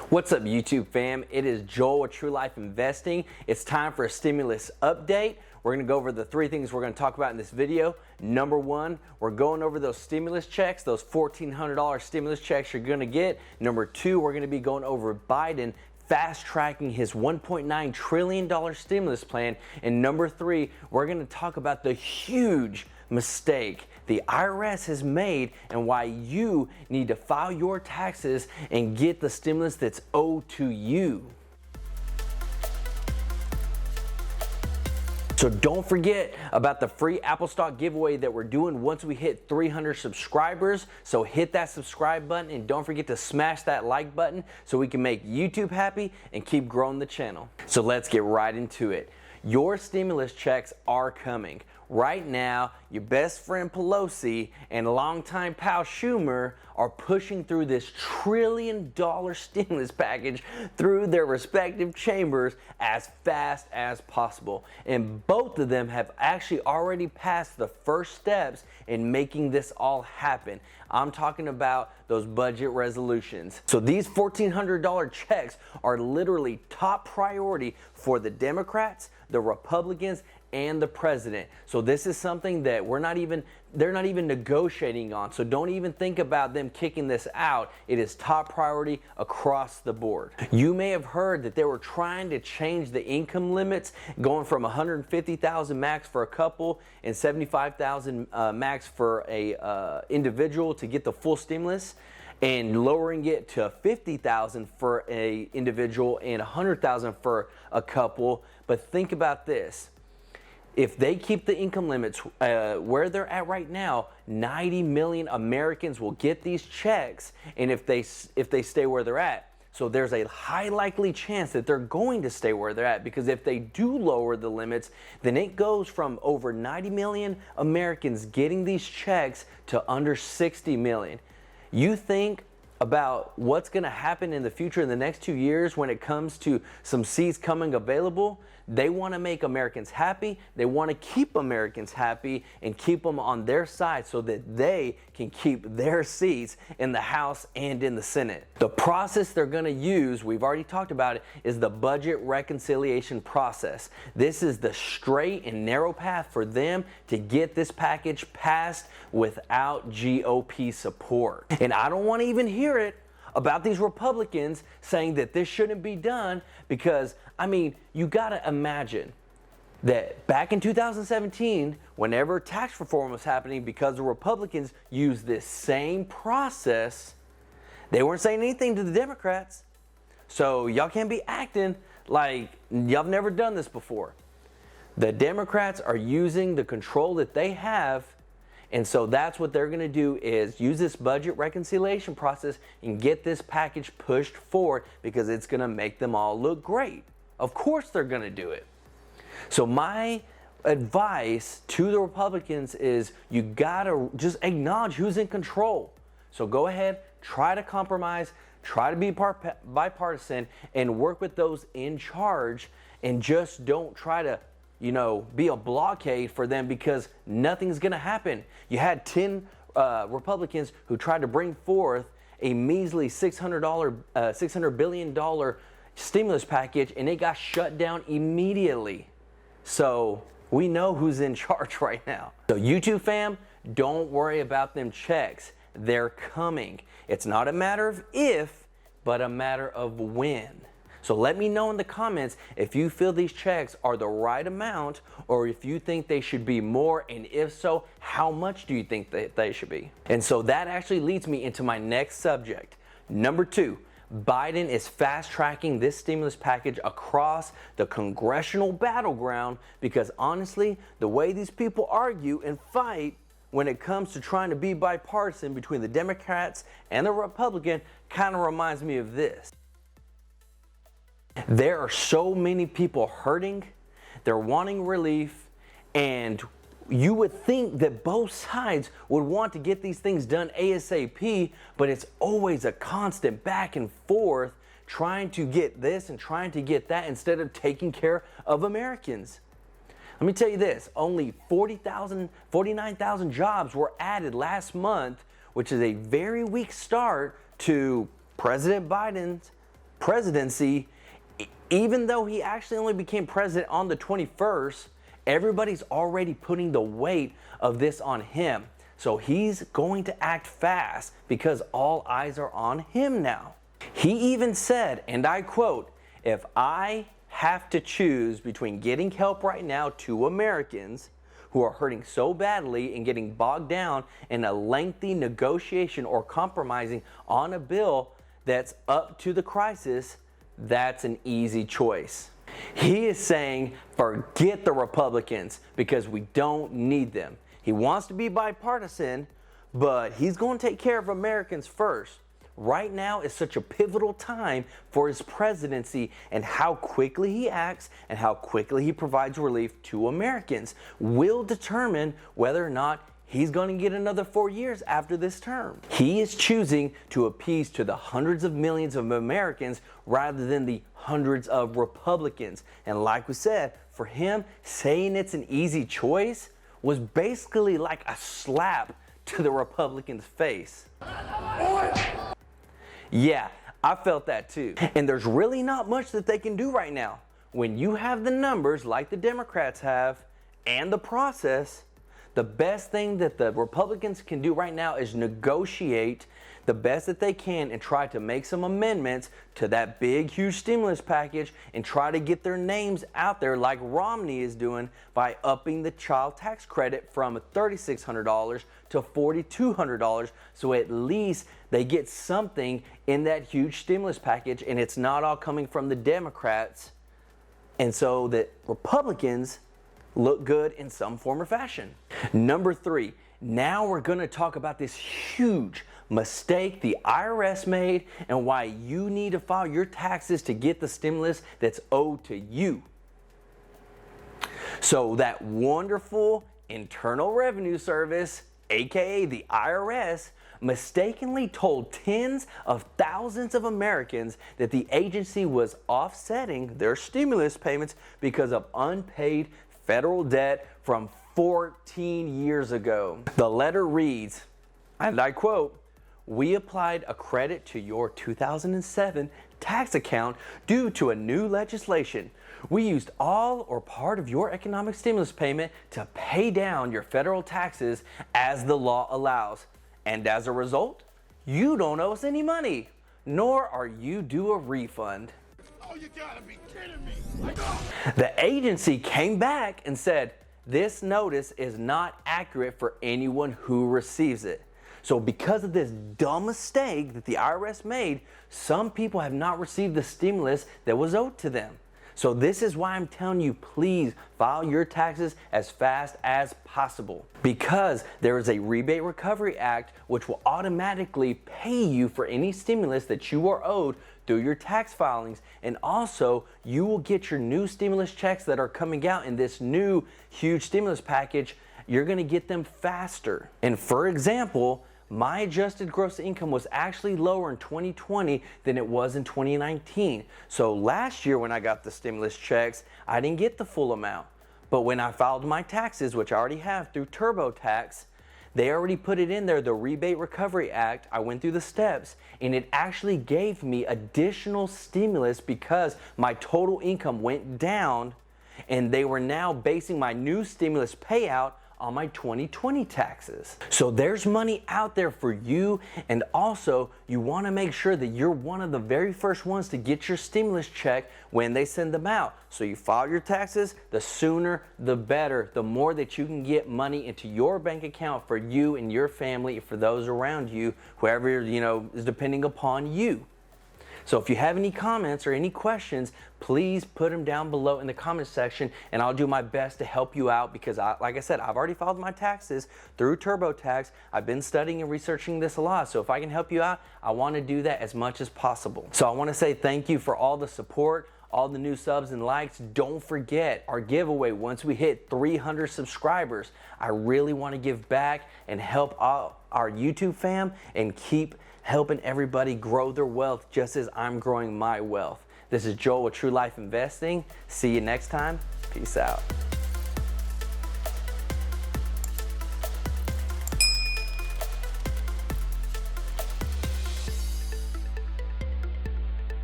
What's up, YouTube fam? It is Joel with True Life Investing. It's time for a stimulus update. We're going to go over the three things we're going to talk about in this video. Number one, we're going over those stimulus checks, those $1,400 stimulus checks you're going to get. Number two, we're going to be going over Biden fast-tracking his $1.9 trillion stimulus plan. And number three, we're going to talk about the huge mistake the IRS has made and why you need to file your taxes and get the stimulus that's owed to you. So don't forget about the free Apple stock giveaway that we're doing once we hit 300 subscribers. So hit that subscribe button and don't forget to smash that like button so we can make YouTube happy and keep growing the channel. So let's get right into it. Your stimulus checks are coming. Right now, your best friend Pelosi and longtime pal Schumer are pushing through this $1 trillion stimulus package through their respective chambers as fast as possible. And both of them have actually already passed the first steps in making this all happen. I'm talking about those budget resolutions. So these $1,400 checks are literally top priority for the Democrats, the Republicans, and the president. So this is something that they're not even negotiating on. So don't even think about them kicking this out. It is top priority across the board. You may have heard that they were trying to change the income limits, going from $150,000 max for a couple and $75,000 max for a individual to get the full stimulus, and lowering it to $50,000 for a individual and $100,000 for a couple. But think about this. If they keep the income limits where they're at right now, 90 million Americans will get these checks. And if they stay where they're at, so there's a high likely chance that they're going to stay where they're at, because if they do lower the limits, then it goes from over 90 million Americans getting these checks to under 60 million. You think about what's going to happen in the future in the next 2 years when it comes to some seats coming available. They want to make Americans happy. They want to keep Americans happy and keep them on their side so that they can keep their seats in the House and in the Senate. The process they're going to use, we've already talked about it, is the budget reconciliation process. This is the straight and narrow path for them to get this package passed without GOP support. And I don't want to even hear it about these Republicans saying that this shouldn't be done, because, I mean, you got to imagine that back in 2017, whenever tax reform was happening, because the Republicans used this same process, they weren't saying anything to the Democrats. So y'all can't be acting like y'all have never done this before. The Democrats are using the control that they have. And so that's what they're going to do, is use this budget reconciliation process and get this package pushed forward, because it's going to make them all look great. Of course they're going to do it. So my advice to the Republicans is you got to just acknowledge who's in control. So go ahead, try to compromise, try to be bipartisan and work with those in charge, and just don't try to be a blockade for them, because nothing's going to happen. You had 10 Republicans who tried to bring forth a measly $600 billion stimulus package, and it got shut down immediately. So we know who's in charge right now. So YouTube fam, don't worry about them checks. They're coming. It's not a matter of if, but a matter of when. So let me know in the comments if you feel these checks are the right amount, or if you think they should be more, and if so, how much do you think that they should be? And so that actually leads me into my next subject. Number two, Biden is fast-tracking this stimulus package across the congressional battleground, because honestly, the way these people argue and fight when it comes to trying to be bipartisan between the Democrats and the Republican kind of reminds me of this. There are so many people hurting, they're wanting relief, and you would think that both sides would want to get these things done ASAP, but it's always a constant back and forth trying to get this and trying to get that instead of taking care of Americans. Let me tell you this, only 49,000 jobs were added last month, which is a very weak start to President Biden's presidency, even though he actually only became president on the 21st, everybody's already putting the weight of this on him. So he's going to act fast because all eyes are on him now. He even said, and I quote, "If I have to choose between getting help right now to Americans who are hurting so badly and getting bogged down in a lengthy negotiation or compromising on a bill that's up to the crisis, that's an easy choice." He is saying, forget the Republicans because we don't need them. He wants to be bipartisan, but he's going to take care of Americans first. Right now is such a pivotal time for his presidency, and how quickly he acts and how quickly he provides relief to Americans will determine whether or not he's going to get another 4 years after this term. He is choosing to appease to the hundreds of millions of Americans rather than the hundreds of Republicans. And like we said, for him, saying it's an easy choice was basically like a slap to the Republicans' face. Yeah, I felt that too. And there's really not much that they can do right now. When you have the numbers like the Democrats have and the process, the best thing that the Republicans can do right now is negotiate the best that they can and try to make some amendments to that big, huge stimulus package and try to get their names out there like Romney is doing by upping the child tax credit from $3,600 to $4,200, so at least they get something in that huge stimulus package and it's not all coming from the Democrats, and so that Republicans look good in some form or fashion. Number 3, now we're going to talk about this huge mistake the IRS made and why you need to file your taxes to get the stimulus that's owed to you. So that wonderful Internal Revenue Service, aka the IRS, mistakenly told tens of thousands of Americans that the agency was offsetting their stimulus payments because of unpaid federal debt from 14 years ago. The letter reads, and I quote, "We applied a credit to your 2007 tax account due to a new legislation. We used all or part of your economic stimulus payment to pay down your federal taxes as the law allows. And as a result, you don't owe us any money, nor are you due a refund." Oh, you gotta be kidding me. The agency came back and said, this notice is not accurate for anyone who receives it. So because of this dumb mistake that the IRS made, some people have not received the stimulus that was owed to them. So this is why I'm telling you, please file your taxes as fast as possible, because there is a Rebate Recovery Act which will automatically pay you for any stimulus that you are owed through your tax filings, and also you will get your new stimulus checks that are coming out in this new huge stimulus package. You're going to get them faster. And for example, my adjusted gross income was actually lower in 2020 than it was in 2019. So last year when I got the stimulus checks, I didn't get the full amount. But when I filed my taxes, which I already have through TurboTax, they already put it in there, the Rebate Recovery Act. I went through the steps and it actually gave me additional stimulus because my total income went down, and they were now basing my new stimulus payout on my 2020 taxes. So there's money out there for you, and also you want to make sure that you're one of the very first ones to get your stimulus check when they send them out. So you file your taxes, the sooner the better, the more that you can get money into your bank account for you and your family, for those around you, whoever is depending upon you. So if you have any comments or any questions, please put them down below in the comment section, and I'll do my best to help you out, because like I said, I've already filed my taxes through TurboTax. I've been studying and researching this a lot. So if I can help you out, I want to do that as much as possible. So I want to say thank you for all the support, all the new subs and likes. Don't forget our giveaway once we hit 300 subscribers. I really want to give back and help our YouTube fam and keep helping everybody grow their wealth just as I'm growing my wealth. This is Joel with True Life Investing. See you next time. Peace out.